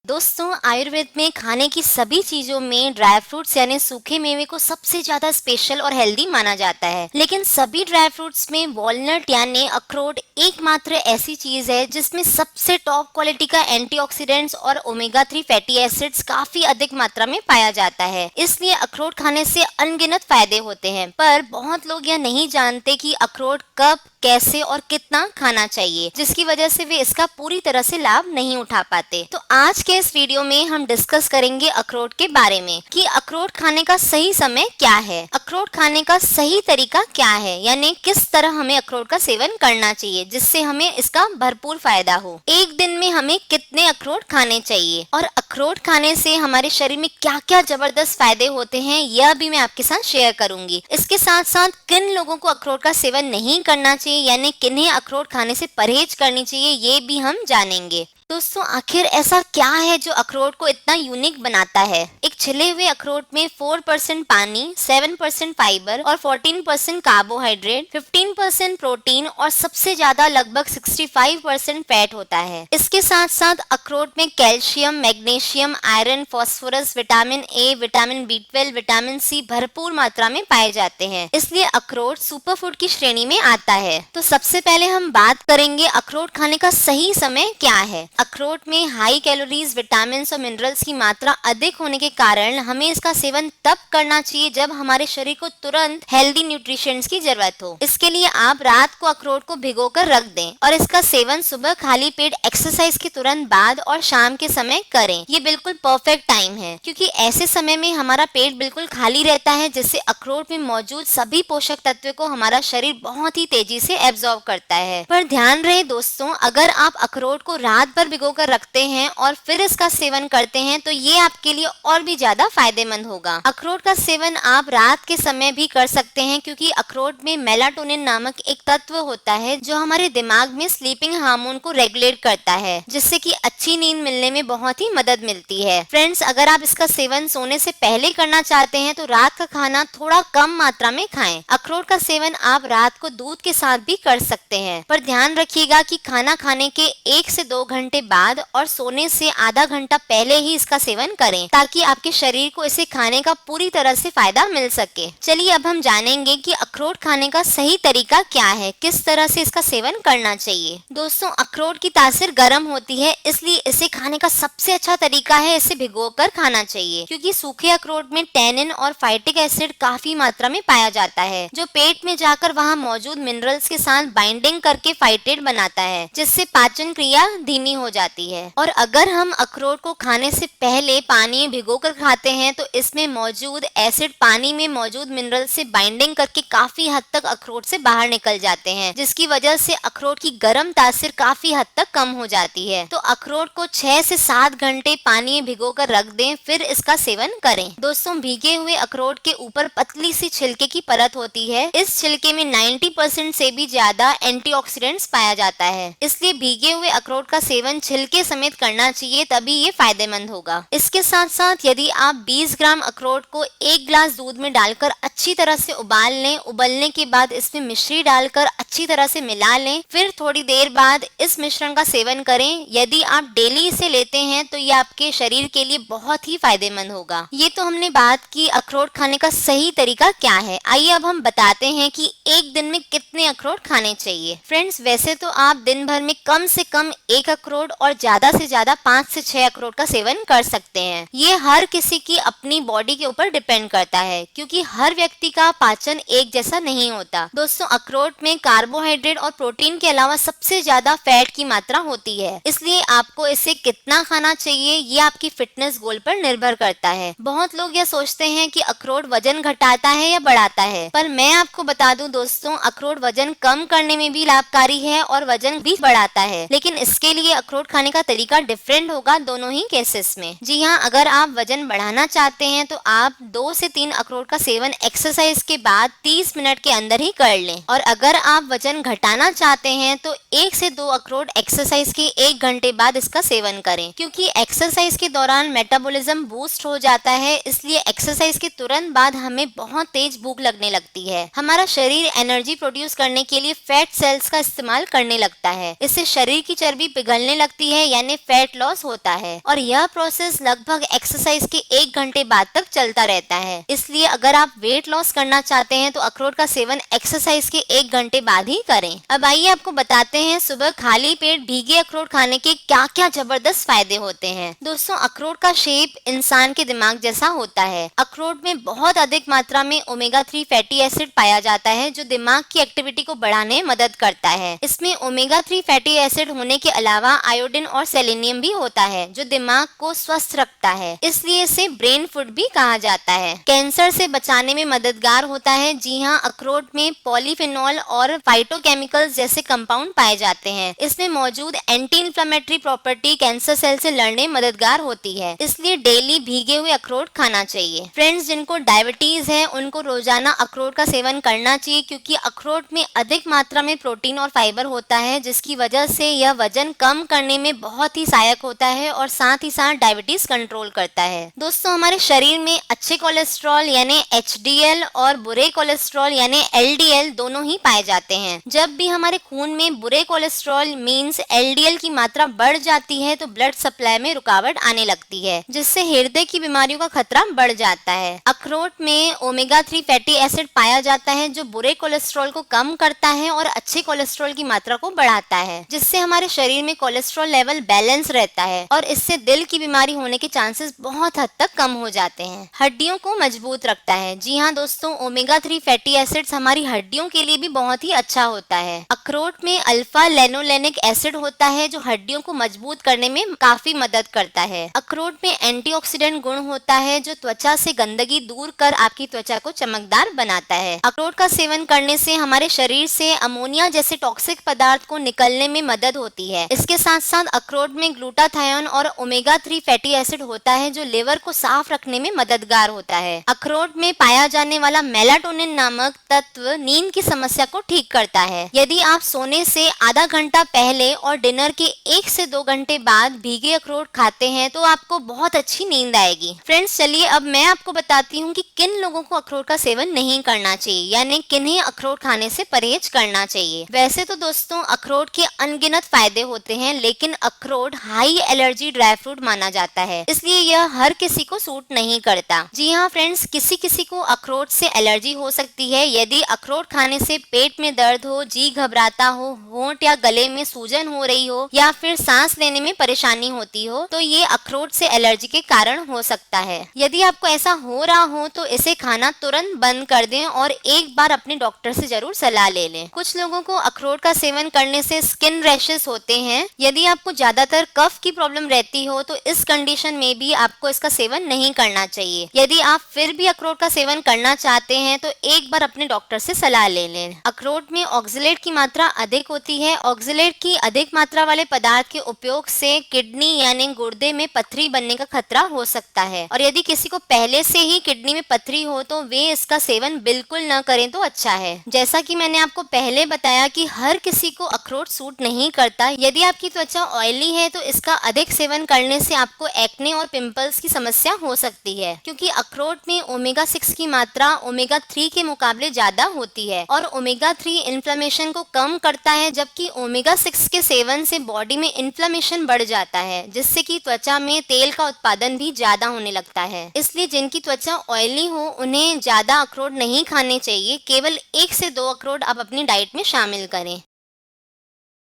दोस्तों, आयुर्वेद में खाने की सभी चीजों में ड्राई फ्रूट्स यानी सूखे मेवे को सबसे ज्यादा स्पेशल और हेल्दी माना जाता है। लेकिन सभी ड्राई फ्रूट्स में वॉलनट यानी अखरोट एकमात्र ऐसी चीज है जिसमें सबसे टॉप क्वालिटी का एंटीऑक्सीडेंट्स और ओमेगा 3 फैटी एसिड्स काफी अधिक मात्रा में पाया जाता है। इसलिए अखरोट खाने से अनगिनत फायदे होते हैं, पर बहुत लोग यह नहीं जानते कि अखरोट कब, कैसे और कितना खाना चाहिए, जिसकी वजह से वे इसका पूरी तरह से लाभ नहीं उठा पाते। तो आज के इस वीडियो में हम डिस्कस करेंगे अखरोट के बारे में कि अखरोट खाने का सही समय क्या है, अखरोट खाने का सही तरीका क्या है, यानी किस तरह हमें अखरोट का सेवन करना चाहिए जिससे हमें इसका भरपूर फायदा हो। एक दिन में हमें कितने अखरोट खाने चाहिए और अखरोट खाने से हमारे शरीर में क्या क्या जबरदस्त फायदे होते हैं, यह भी मैं आपके साथ शेयर करूंगी। इसके साथ साथ किन लोगों को अखरोट का सेवन नहीं करना चाहिए, यानी किन्हें अखरोट खाने से परहेज करनी चाहिए, ये भी हम जानेंगे। दोस्तों, आखिर ऐसा क्या है जो अखरोट को इतना यूनिक बनाता है? एक छिले हुए अखरोट में 4% पानी, 7% फाइबर और 14% कार्बोहाइड्रेट, 15% प्रोटीन और सबसे ज्यादा लगभग 65% फैट होता है। इसके साथ साथ अखरोट में calcium, magnesium, iron, phosphorus, vitamin A, vitamin B12, vitamin C भरपूर मात्रा में पाए जाते हैं। इसलिए अखरोट सुपरफूड की श्रेणी में आता है। तो सबसे पहले हम बात करेंगे अखरोट खाने का सही समय क्या है। अखरोट में हाई कैलोरीज, विटामिन और मिनरल्स की मात्रा अधिक होने के कारण हमें इसका सेवन तब करना चाहिए जब हमारे शरीर को तुरंत हेल्दी न्यूट्रिशंस की जरूरत हो। इसके लिए आप रात को अखरोट को भिगोकर रख दें और इसका सेवन सुबह खाली पेट एक्सरसाइज के तुरंत बाद और शाम के समय करें। ये बिल्कुल परफेक्ट टाइम है, क्योंकि ऐसे समय में हमारा पेट बिल्कुल खाली रहता है, जिससे अखरोट में मौजूद सभी पोषक तत्व को हमारा शरीर बहुत ही तेजी से एब्जॉर्ब करता है। पर ध्यान रहे दोस्तों, अगर आप अखरोट को रात भर भिगोकर रखते हैं और फिर इसका सेवन करते हैं तो ये आपके लिए और भी ज्यादा फायदेमंद होगा। अखरोट का सेवन आप रात के समय भी कर सकते हैं, क्योंकि अखरोट में मेलाटोनिन नामक एक तत्व होता है जो हमारे दिमाग में स्लीपिंग हार्मोन को रेगुलेट करता है, जिससे कि अच्छी नींद मिलने में बहुत ही मदद मिलती है। फ्रेंड्स, अगर आप इसका सेवन सोने से पहले करना चाहते हैं तो रात का खाना थोड़ा कम मात्रा में खाएं। अखरोट का सेवन आप रात को दूध के साथ भी कर सकते हैं, पर ध्यान रखिएगा कि खाना खाने के 1 से 2 घंटे बाद और सोने से आधा घंटा पहले ही इसका सेवन करें, ताकि आपके शरीर को इसे खाने का पूरी तरह से फायदा मिल सके। चलिए अब हम जानेंगे कि अखरोट खाने का सही तरीका क्या है, किस तरह से इसका सेवन करना चाहिए। दोस्तों, अखरोट की तासीर गर्म होती है, इसलिए इसे खाने का सबसे अच्छा तरीका है इसे भिगोकर खाना चाहिए, क्योंकि सूखे अखरोट में टैनिन और फाइटिक एसिड काफी मात्रा में पाया जाता है, जो पेट में जाकर वहाँ मौजूद मिनरल्स के साथ बाइंडिंग करके फाइटेट बनाता है, जिससे पाचन क्रिया धीमी हो जाती है। और अगर हम अखरोट को खाने से पहले पानी में भिगोकर खाते हैं तो इसमें मौजूद एसिड पानी में मौजूद मिनरल से बाइंडिंग करके काफी हद तक अखरोट से बाहर निकल जाते हैं, जिसकी वजह से अखरोट की गर्म तासीर काफी हद तक कम हो जाती है। तो अखरोट को 6 से 7 घंटे पानी में भिगोकर रख दें, फिर इसका सेवन करें। दोस्तों, भीगे हुए अखरोट के ऊपर पतली सी छिलके की परत होती है। इस छिलके में 90% से भी ज्यादा एंटीऑक्सीडेंट्स पाया जाता है, इसलिए भीगे हुए अखरोट का सेवन छिलके समेत करना चाहिए, तभी ये फायदेमंद होगा। इसके साथ साथ यदि आप 20 ग्राम अखरोट को 1 ग्लास दूध में डालकर अच्छी तरह से उबाल लें, उबलने के बाद इसमें मिश्री डालकर अच्छी तरह से मिला लें, फिर थोड़ी देर बाद इस मिश्रण का सेवन करें। यदि आप डेली इसे लेते हैं तो ये आपके शरीर के लिए बहुत ही फायदेमंद होगा। ये तो हमने बात की अखरोट खाने का सही तरीका क्या है। आइए अब हम बताते हैं कि एक दिन में कितने अखरोट खाने चाहिए। फ्रेंड्स, वैसे तो आप दिन भर में कम से कम 1 अखरोट और ज्यादा से ज्यादा 5 से 6 अखरोट का सेवन कर सकते हैं। ये हर किसी की अपनी बॉडी के ऊपर डिपेंड करता है, क्योंकि हर व्यक्ति का पाचन एक जैसा नहीं होता। दोस्तों, अखरोट में कार्बोहाइड्रेट और प्रोटीन के अलावा सबसे ज्यादा फैट की मात्रा होती है, इसलिए आपको इसे कितना खाना चाहिए ये आपकी फिटनेस गोल पर निर्भर करता है। बहुत लोग यह सोचते हैं कि अखरोट वजन घटाता है या बढ़ाता है, पर मैं आपको बता दूं दोस्तों, अखरोट वजन कम करने में भी लाभकारी है और वजन भी बढ़ाता है, लेकिन इसके लिए अखरोट खाने का तरीका डिफरेंट होगा दोनों ही केसेस में। जी हाँ, अगर आप वजन बढ़ाना चाहते हैं तो आप 2 से 3 अखरोट का सेवन एक्सरसाइज के बाद 30 मिनट के अंदर ही कर लें, और अगर आप वजन घटाना चाहते हैं तो 1 से 2 अखरोट एक्सरसाइज के 1 घंटे बाद इसका सेवन करें, क्योंकि एक्सरसाइज के दौरान मेटाबॉलिज्म बूस्ट हो जाता है, इसलिए एक्सरसाइज के तुरंत बाद हमें बहुत तेज भूख लगने लगती है। हमारा शरीर एनर्जी प्रोड्यूस करने के लिए फैट सेल्स का इस्तेमाल करने लगता है, इससे शरीर की चर्बी पिघलने लगती है, यानी फैट लॉस होता है। और यह प्रोसेस लगभग एक्सरसाइज के 1 घंटे बाद तक चलता रहता है। इसलिए अगर आप वेट लॉस करना चाहते हैं तो अखरोट का सेवन एक्सरसाइज के 1 घंटे बाद ही करें। अब आइए आपको बताते हैं सुबह खाली पेट भीगे अखरोट खाने के क्या क्या जबरदस्त फायदे होते हैं। दोस्तों, अखरोट का शेप इंसान के दिमाग जैसा होता है। अखरोट में बहुत अधिक मात्रा में ओमेगा 3 फैटी एसिड पाया जाता है जो दिमाग की एक्टिविटी को बढ़ाने में मदद करता है। इसमें ओमेगा 3 फैटी एसिड होने के अलावा आयोडीन और सेलेनियम भी होता है जो दिमाग को स्वस्थ रखता है, इसलिए इसे ब्रेन फूड भी कहा जाता है। कैंसर से बचाने में मददगार होता है। जी हाँ, अखरोट में पॉलीफेनॉल और फाइटोकेमिकल्स जैसे कंपाउंड पाए जाते हैं। इसमें मौजूद anti inflammatory property cancer cell से लड़ने में मददगार होती है, इसलिए डेली भीगे हुए अखरोट खाना चाहिए। फ्रेंड्स, जिनको डायबिटीज है उनको रोजाना अखरोट का सेवन करना चाहिए, क्योंकि अखरोट में अधिक मात्रा में प्रोटीन और फाइबर होता है, जिसकी वजह से यह वजन कम करने में बहुत ही सहायक होता है और साथ ही साथ डायबिटीज कंट्रोल करता है। दोस्तों, हमारे शरीर में अच्छे कोलेस्ट्रॉल यानी HDL और बुरे कोलेस्ट्रॉल यानी LDL दोनों ही पाए जाते हैं। जब भी हमारे खून में बुरे कोलेस्ट्रॉल मींस LDL की मात्रा बढ़ जाती है तो ब्लड सप्लाई में रुकावट आने लगती है, जिससे हृदय की बीमारियों का खतरा बढ़ जाता है। अखरोट में ओमेगा 3 फैटी एसिड पाया जाता है जो बुरे कोलेस्ट्रॉल को कम करता है और अच्छे कोलेस्ट्रॉल की मात्रा को बढ़ाता है, जिससे हमारे शरीर में कोलेस्ट्रॉल लेवल बैलेंस रहता है और इससे दिल की बीमारी होने के चांसेस बहुत हद तक कम हो जाते हैं। हड्डियों को मजबूत रखता है। जी हाँ दोस्तों, ओमेगा 3 फैटी एसिड्स हमारी हड्डियों के लिए भी बहुत ही अच्छा होता है। अखरोट में अल्फा लेनोलेनिक एसिड होता है जो हड्डियों को मजबूत करने में काफी मदद करता है। अखरोट में एंटीऑक्सीडेंट गुण होता है जो त्वचा से गंदगी दूर कर आपकी त्वचा को चमकदार बनाता है। अखरोट का सेवन करने से हमारे शरीर से अमोनिया जैसे टॉक्सिक पदार्थ को निकलने में मदद होती है। इसके साथ साथ अखरोट में ग्लूटाथायोन और ओमेगा 3 फैटी एसिड होता है जो लिवर को साफ रखने में मददगार होता है। अखरोट में पाया जाने वाला मेलाटोनिन नामक तत्व नींद की समस्या को ठीक करता है। यदि आप सोने से आधा घंटा पहले और डिनर के 1 से 2 घंटे बाद भीगे अखरोट खाते हैं तो आपको बहुत अच्छी नींद आएगी। फ्रेंड्स, चलिए अब मैं आपको बताती हूँ कि किन लोगों को अखरोट का सेवन नहीं करना चाहिए, यानी किन्हें अखरोट खाने से परहेज करना चाहिए। वैसे तो दोस्तों अखरोट के अनगिनत फायदे होते हैं, लेकिन अखरोट हाई एलर्जी ड्राई फ्रूट माना जाता है, इसलिए यह हर किसी को सूट नहीं करता। जी हाँ फ्रेंड्स, किसी किसी को अखरोट से एलर्जी हो सकती है। यदि अखरोट खाने से पेट में दर्द हो, जी घबराता हो, होंठ या गले में सूजन हो रही हो या फिर सांस लेने में परेशानी होती हो तो ये अखरोट से एलर्जी के कारण हो सकता है। यदि आपको ऐसा हो रहा हो तो इसे खाना तुरंत बंद कर दें और एक बार अपने डॉक्टर से जरूर सलाह ले लें। कुछ लोगों को अखरोट का सेवन करने से स्किन रैशेस होते हैं। यदि आपको ज्यादातर कफ की प्रॉब्लम रहती हो तो इस कंडीशन में भी आपको इसका सेवन नहीं करना चाहिए। यदि आप फिर भी अखरोट का सेवन करना चाहते हैं तो एक बार अपने डॉक्टर से सलाह ले लें। अखरोट में ऑक्सलेट की मात्रा अधिक होती है। ऑक्सलेट की अधिक मात्रा वाले पदार्थ के उपयोग से किडनी यानी गुर्दे में पथरी बनने का खतरा हो सकता है, और यदि किसी को पहले से ही किडनी में पथरी हो तो वे इसका सेवन बिल्कुल न करें तो अच्छा है। जैसा कि मैंने आपको पहले बताया कि हर किसी को अखरोट सूट नहीं करता। यदि आपकी त्वचा ऑयली है तो इसका अधिक सेवन करने से आपको एक्ने और पिंपल्स की समस्या हो सकती है, क्योंकि अखरोट में ओमेगा 6 की मात्रा ओमेगा 3 के मुकाबले ज्यादा होती है और ओमेगा 3 इन्फ्लेमेशन को कम करता है, जबकि ओमेगा 6 के सेवन से बॉडी में इन्फ्लेमेशन बढ़ जाता है, जिससे कि त्वचा में तेल का उत्पादन भी ज्यादा होने लगता है। इसलिए जिनकी त्वचा ऑयली हो उन्हें ज्यादा अखरोट नहीं खाने चाहिए। केवल 1 से 2 अखरोट आप अपनी डाइट में शामिल करें।